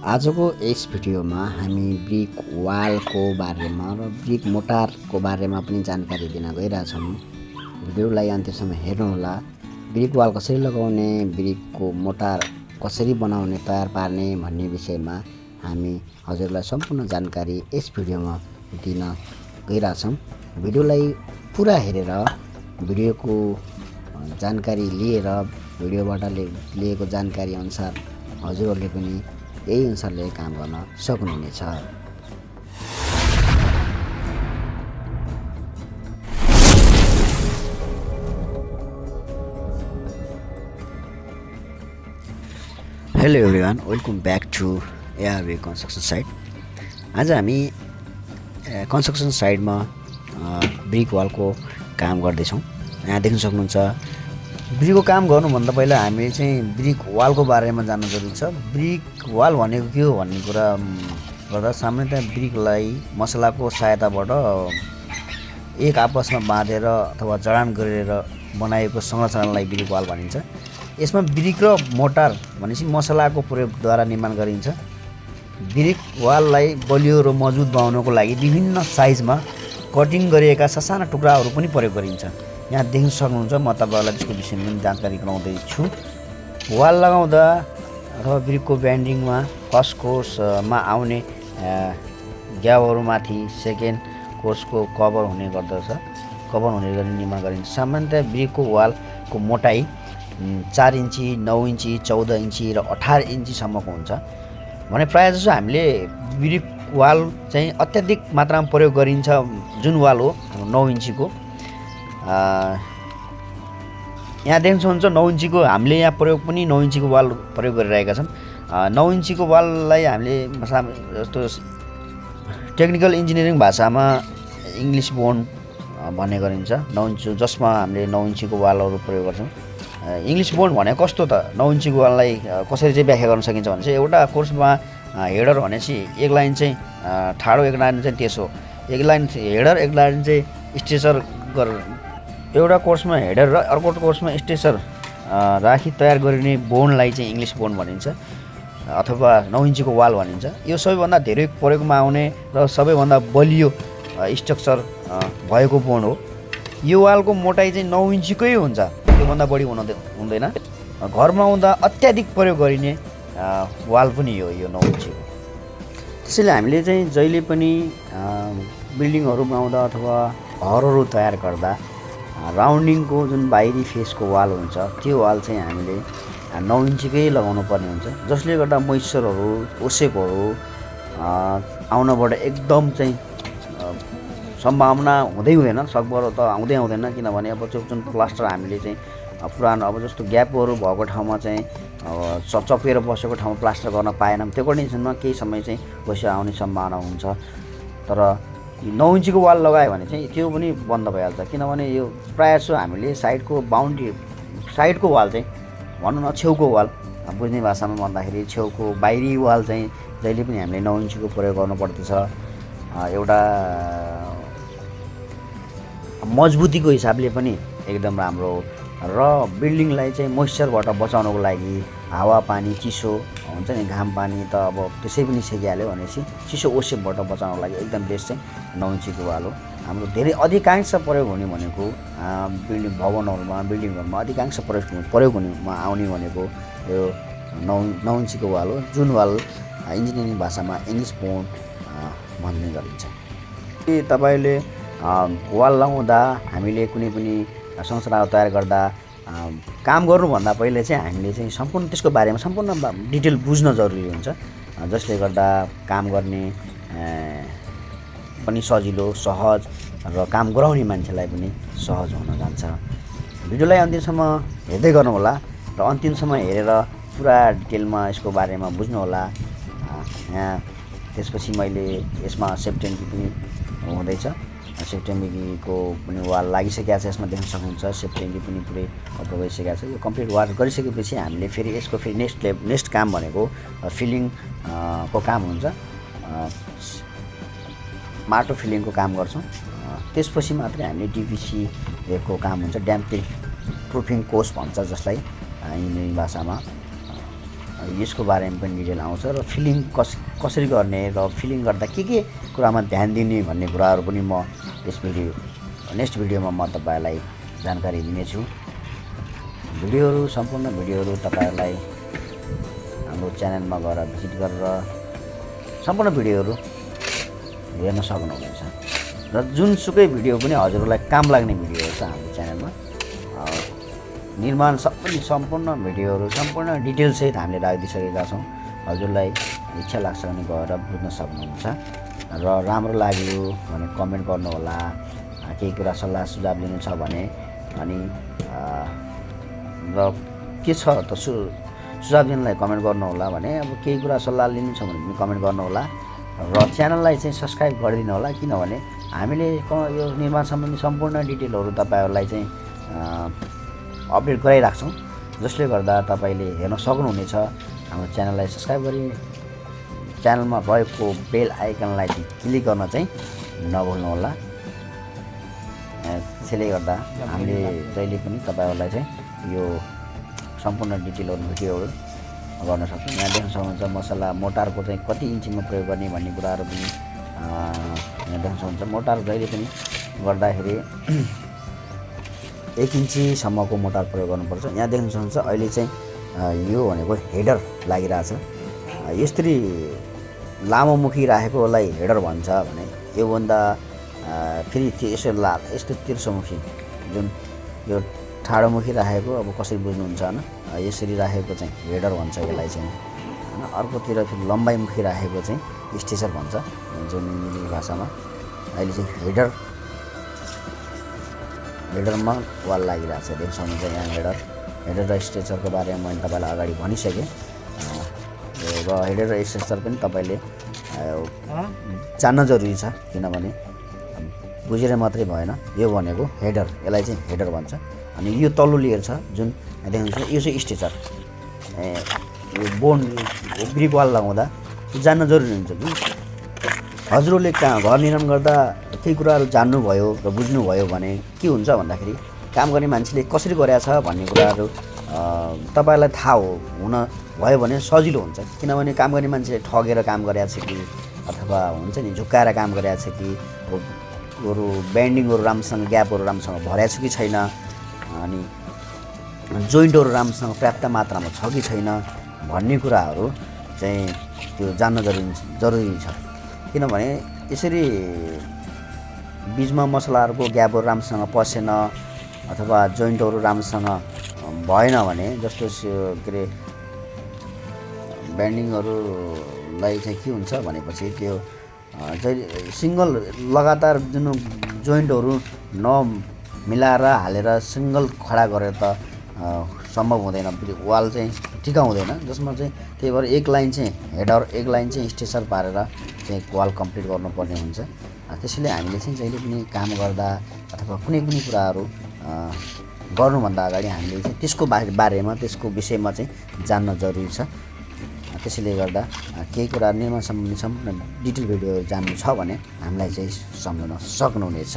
आजको यस भिडियोमा हामी ब्रिक वालको बारेमा र ब्रिक मोटारको बारेमा पनि जानकारी दिन गइरहेछौँ। भिडियोलाई अन्त्यसम्म हेर्नुहोला। ब्रिक वाल कसरी लगाउने, ब्रिकको मोटार कसरी बनाउने, तयार पार्ने भन्ने विषयमा हामी हजुरलाई सम्पूर्ण जानकारी यस भिडियोमा दिन गइरहेछौँ। भिडियोलाई पुरा हेरेर भिडियोको जानकारी लिएर भिडियोबाट लिएको जानकारी अनुसार हजुरहरूले पनि यही अनुसारले काम गर्न सक्नुहुनेछ। Hello everyone, welcome back to एआरवे कन्स्ट्रक्सन साइट। आज हामी कन्स्ट्रक्सन साइटमा ब्रिक वालको काम गर्दैछौँ। यहाँ देख्न सक्नुहुन्छ। ब्रिकको काम गर्नुभन्दा पहिला हामी चाहिँ ब्रिक वालको बारेमा जान्नु जरुरी छ। ब्रिक वाल भनेको के हो भन्ने कुरा गर्दा सामान्यतया ब्रिकलाई मसलाको सहायताबाट एक आपसमा बाँधेर अथवा जडान गरेर बनाएको संरचनालाई ब्रिक वाल भनिन्छ। यसमा ब्रिक र मोटार भनेपछि मसलाको प्रयोगद्वारा निर्माण गरिन्छ। ब्रिक वाललाई बलियो र मजबुत बनाउनको लागि विभिन्न साइजमा कटिङ गरिएका साना टुक्राहरू पनि प्रयोग गरिन्छ। यहाँ देख्न सक्नुहुन्छ। म तपाईहरुलाई त्यसको विषयमा पनि जानकारी गराउँदै छु। वाल लगाउँदा अथवा ब्रिकको ब्यान्डिङमा फर्स्ट कोर्समा आउने ग्यापहरुमाथि सेकेन्ड कोर्सको कभर हुने गर्दछ। कभर हुने गरी निर्माण गरिन्छ। सामान्यतया ब्रिकको वालको मोटाइ 4 इन्ची, 9 इन्ची, 14 इन्ची र 18 इन्चीसम्मको हुन्छ। भने प्रायः जसो हामीले ब्रिक वाल चाहिँ अत्याधिक मात्रामा प्रयोग गरिन्छ जुन वाल हो 9 इन्चीको। यहाँ देख्न सक्नुहुन्छ 9 इन्चीको हामीले यहाँ प्रयोग पनि 9 इन्चीको वाल प्रयोग गरिरहेका छौँ। 9 इन्चीको वाललाई हामीले जस्तो टेक्निकल इन्जिनियरिङ भाषामा इङ्ग्लिस बोन्ड भन्ने गरिन्छ। 9 इन्ची जसमा हामीले 9 इन्चीको वालहरू प्रयोग गर्छौँ। इङ्ग्लिस बोन्ड भने कस्तो त 9 इन्चीको वाललाई कसरी चाहिँ व्याख्या गर्न सकिन्छ भने चाहिँ एउटा कोर्समा हेडर भनेपछि एक लाइन चाहिँ ठाडो, एक लाइन चाहिँ तेसो, एक लाइन हेडर, एक लाइन चाहिँ स्ट्रेचर एउटा कोर्समा हेडर र अर्को कोर्समा स्ट्रेचर राखी तयार गरिने बोन्डलाई चाहिँ इङ्ग्लिस बोन्ड भनिन्छ अथवा 9 इन्चीको वाल भनिन्छ। यो सबैभन्दा धेरै प्रयोगमा आउने र सबैभन्दा बलियो स्ट्रक्चर भएको बोन्ड हो। यो वालको मोटाइ चाहिँ 9 इन्चीकै हुन्छ, त्योभन्दा बढी हुँदैन। घरमा आउँदा अत्याधिक प्रयोग गरिने वाल पनि यो 9 इन्चीको। त्यसैले हामीले चाहिँ जहिले पनि बिल्डिङहरुमा आउँदा अथवा घरहरू तयार गर्दा राउन्डिङको जुन बाहिरी फेसको वाल हुन्छ त्यो वाल चाहिँ हामीले 9 इन्चीकै लगाउनु पर्ने हुन्छ। जसले गर्दा मोइस्चरहरू, ओसेपहरू आउनबाट एकदम चाहिँ सम्भावना हुँदैन। सकभर त आउँदैन, किनभने अब जुन प्लास्टर हामीले चाहिँ पुरानो अब जस्तो ग्यापहरू भएको ठाउँमा चाहिँ चपेर बसेको ठाउँमा प्लास्टर गर्न पाएनौँ, त्यो कन्डिसनमा केही समय चाहिँ पैसा आउने सम्भावना हुन्छ। तर 9 इन्चीको वाल लगायो भने चाहिँ त्यो पनि बन्द भइहाल्छ। किनभने यो प्रायः जसो हामीले साइडको बाउन्ड्री साइडको वाल चाहिँ भनौँ न छेउको वाल बुझ्ने भाषामा भन्दाखेरि छेउको बाहिरी वाल चाहिँ जहिले पनि हामीले 9 इन्चीको प्रयोग गर्नुपर्दछ। एउटा मजबुतीको हिसाबले पनि एकदम राम्रो र बिल्डिङलाई चाहिँ मोइस्चरबाट बचाउनको लागि हावा पानी चिसो हुन्छ नि, घाम पानी त अब त्यसै पनि सेकिहाल्यो भनेपछि चिसो ओसेपबाट बचाउनको लागि एकदम बेस्ट चाहिँ 9 इन्चीको वाल हो। हाम्रो धेरै अधिकांश प्रयोग हुने भनेको बिल्डिङ भवनहरूमा बिल्डिङहरूमा अधिकांश प्रयोग हुनेमा आउने भनेको यो 9 इन्चीको वाल हो, जुन वाल इन्जिनियरिङ भाषामा इङ्ग्लिस बोन्ड भन्ने गरिन्छ। तपाईले वाल लगाउँदा हामीले कुनै पनि संरचना तयार गर्दा काम गर्नुभन्दा पहिले चाहिँ हामीले चाहिँ सम्पूर्ण त्यसको बारेमा सम्पूर्ण डिटेल बुझ्न जरुरी हुन्छ। जसले गर्दा काम गर्ने पनि सजिलो, सहज र काम गराउने मान्छेलाई पनि सहज हुन जान्छ। भिडियोलाई अन्तिमसम्म हेर्दै गर्नुहोला र अन्तिमसम्म हेरेर पुरा डिटेलमा यसको बारेमा बुझ्नुहोला। यहाँ त्यसपछि मैले यसमा सेप्टेम्बर पनि हुँदैछ। सेप्टेम्बरको पनि वाल लागिसकेको छ। यसमा देख्न सक्नुहुन्छ सेप्टेम्बर पनि पुरै अप्रो भइसकेको छ। यो कम्प्लिट वाल गरिसकेपछि हामीले फेरि यसको नेक्स्ट काम भनेको फिलिङ को काम हुन्छ। माटो फिलिङको काम गर्छौँ। त्यसपछि मात्रै हामीले डिपिसी को काम हुन्छ। ड्याम्प प्रुफिङ कोर्स भन्छ जसलाई इन्जिनियरिङ भाषामा। यसको बारेमा पनि डिटेल आउँछ र फिलिङ कसरी गर्ने र फिलिङ गर्दा के कुरामा ध्यान दिने भन्ने कुराहरू पनि म नेक्स्ट भिडियोमा म तपाईँलाई जानकारी दिनेछु। सम्पूर्ण भिडियोहरू तपाईँहरूलाई हाम्रो च्यानलमा गएर भिजिट गरेर सम्पूर्ण भिडियोहरू हेर्न सक्नुहुनेछ र जुनसुकै भिडियो पनि हजुरलाई काम लाग्ने भिडियोहरू छ हाम्रो च्यानलमा निर्माण सम्पूर्ण भिडियोहरू सम्पूर्ण डिटेलसहित हामीले राखिदिइसकेका छौँ। हजुरलाई इच्छा लाग्छ भने गएर बुझ्न सक्नुहुन्छ र राम्रो लाग्यो भने कमेन्ट गर्नुहोला। केही कुरा सल्लाह सुझाव लिनु छ भने अनि र के छ त सुझाव दिनलाई कमेन्ट गर्नुहोला भने अब केही कुरा सल्लाह लिनु छ भने पनि कमेन्ट गर्नुहोला र च्यानललाई चाहिँ सब्सक्राइब गरिदिनु होला, किनभने हामीले यो निर्माण सम्बन्धी सम्पूर्ण डिटेलहरू तपाईँहरूलाई चाहिँ अपडेट गराइराख्छौँ, जसले गर्दा तपाईँले हेर्न सक्नुहुनेछ। हाम्रो च्यानललाई सब्सक्राइब गरी च्यानलमा रहेको बेल आइकनलाई क्लिक गर्न चाहिँ नभुल्नुहोला। त्यसैले गर्दा हामीले जहिले पनि तपाईँहरूलाई चाहिँ यो सम्पूर्ण डिटेलहरू भिडियोहरू गर्न सक्छौँ। यहाँ देख्न सक्नुहुन्छ मसला मोटारको चाहिँ कति इन्चीमा प्रयोग गर्ने भन्ने कुराहरू पनि यहाँ देख्न सक्नुहुन्छ। मोटार जहिले पनि गर्दाखेरि 1 इन्चीसम्मको मोटार प्रयोग गर्नुपर्छ। यहाँ देख्न सक्नुहुन्छ अहिले चाहिँ यो भनेको हेडर लागिरहेछ। यसरी लामो मुखी राखेकोलाई हेडर भन्छ भने योभन्दा फेरि यस्तो तिर्सोमुखी जुन यो ठाडोमुखी राखेको अब कसरी बुझ्नुहुन्छ होइन, यसरी राखेको चाहिँ हेडर भन्छ यसलाई चाहिँ होइन। अर्कोतिर फेरि लम्बाइमुखी राखेको चाहिँ स्टेचर भन्छ जुन इङ्ग्लिस भाषामा। अहिले चाहिँ हेडरमा वाल लागिरहेको छ। देख्न सक्नुहुन्छ यहाँ हेडर र स्ट्रेचरको बारेमा मैले तपाईँलाई अगाडि भनिसकेँ र हेडर र स्ट्रेचर पनि तपाईँले जान्न जरुरी छ, किनभने बुझेर मात्रै भएन। यो भनेको हेडर, यसलाई चाहिँ हेडर भन्छ। अनि यो तल्लो लेयर छ जुन देख्नुहुन्छ यो चाहिँ स्ट्रेचर। यो बोन ब्रिक वाल लगाउँदा जान्न जरुरी हुन्छ कि हजुरले घर निर्माण गर्दा केही कुराहरू जान्नुभयो र बुझ्नुभयो भने के हुन्छ भन्दाखेरि काम गर्ने मान्छेले कसरी गरेछ भन्ने कुराहरू तपाईँलाई थाहा हुन भयो भने सजिलो हुन्छ। किनभने काम गर्ने मान्छेले ठगेर काम गरेछ कि अथवा हुन्छ नि झुक्काएर काम गरेछ कि अरू बेन्डिङहरू राम्रोसँग ग्यापहरू राम्रोसँग भरेछ कि छैन, अनि जोइन्टहरू राम्रोसँग पर्याप्त मात्रामा छ कि छैन भन्ने कुराहरू चाहिँ त्यो जान्न जरुरी छ। किनभने यसरी बिचमा मसलाहरूको ग्यापहरू राम्रोसँग पसेन अथवा जोइन्टहरू राम्रोसँग भएन भने जस्तो के अरे बेन्डिङहरूलाई चाहिँ के हुन्छ भनेपछि त्यो सिङ्गल लगातार जुन जोइन्टहरू नमिलाएर हालेर सिङ्गल खडा गरेर त सम्भव हुँदैन, वाल चाहिँ टिका हुँदैन। जसमा चाहिँ त्यही भएर एक लाइन चाहिँ हेडर एक लाइन चाहिँ स्ट्रेचर पारेर चाहिँ वाल कम्प्लिट गर्नुपर्ने हुन्छ। त्यसैले हामीले चाहिँ जहिले पनि काम गर्दा अथवा कुनै पनि कुराहरू गर्नुभन्दा अगाडि हामीले चाहिँ त्यसको बारेमा त्यसको विषयमा चाहिँ जान्न जरुरी छ। त्यसैले गर्दा केही कुरा निर्माण सम्बन्धी सम्पूर्ण डिटेल भिडियो जान्नु छ भने हामीलाई चाहिँ सम्झाउन सक्नुहुनेछ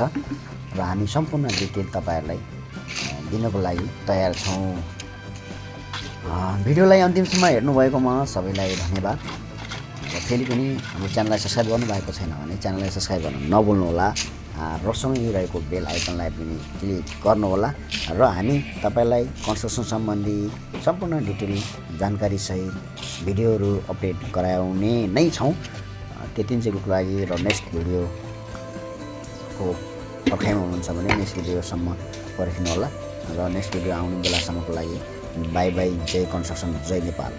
र हामी सम्पूर्ण डिटेल तपाईँहरूलाई दिनको लागि तयार छौँ। भिडियोलाई अन्तिमसम्म हेर्नुभएकोमा सबैलाई धन्यवाद। र फेरि पनि हाम्रो च्यानललाई सब्सक्राइब गर्नुभएको छैन भने च्यानललाई सब्सक्राइब गर्न नभुल्नुहोला र सँगै रहेको बेल आइकनलाई पनि क्लिक गर्नुहोला र हामी तपाईँलाई कन्स्ट्रक्सन सम्बन्धी सम्पूर्ण डिटेल जानकारीसहित भिडियोहरू अपडेट गराउने नै छौँ। त्यतिन्चेको लागि र नेक्स्ट भिडियोको पर्खाइमा हुनुहुन्छ भने नेक्स्ट भिडियोसम्म पर्खिनुहोला र नेक्स्ट भिडियो आउने बेलासम्मको लागि बाई बाई। जय कन्स्ट्रक्सन, जय नेपाल।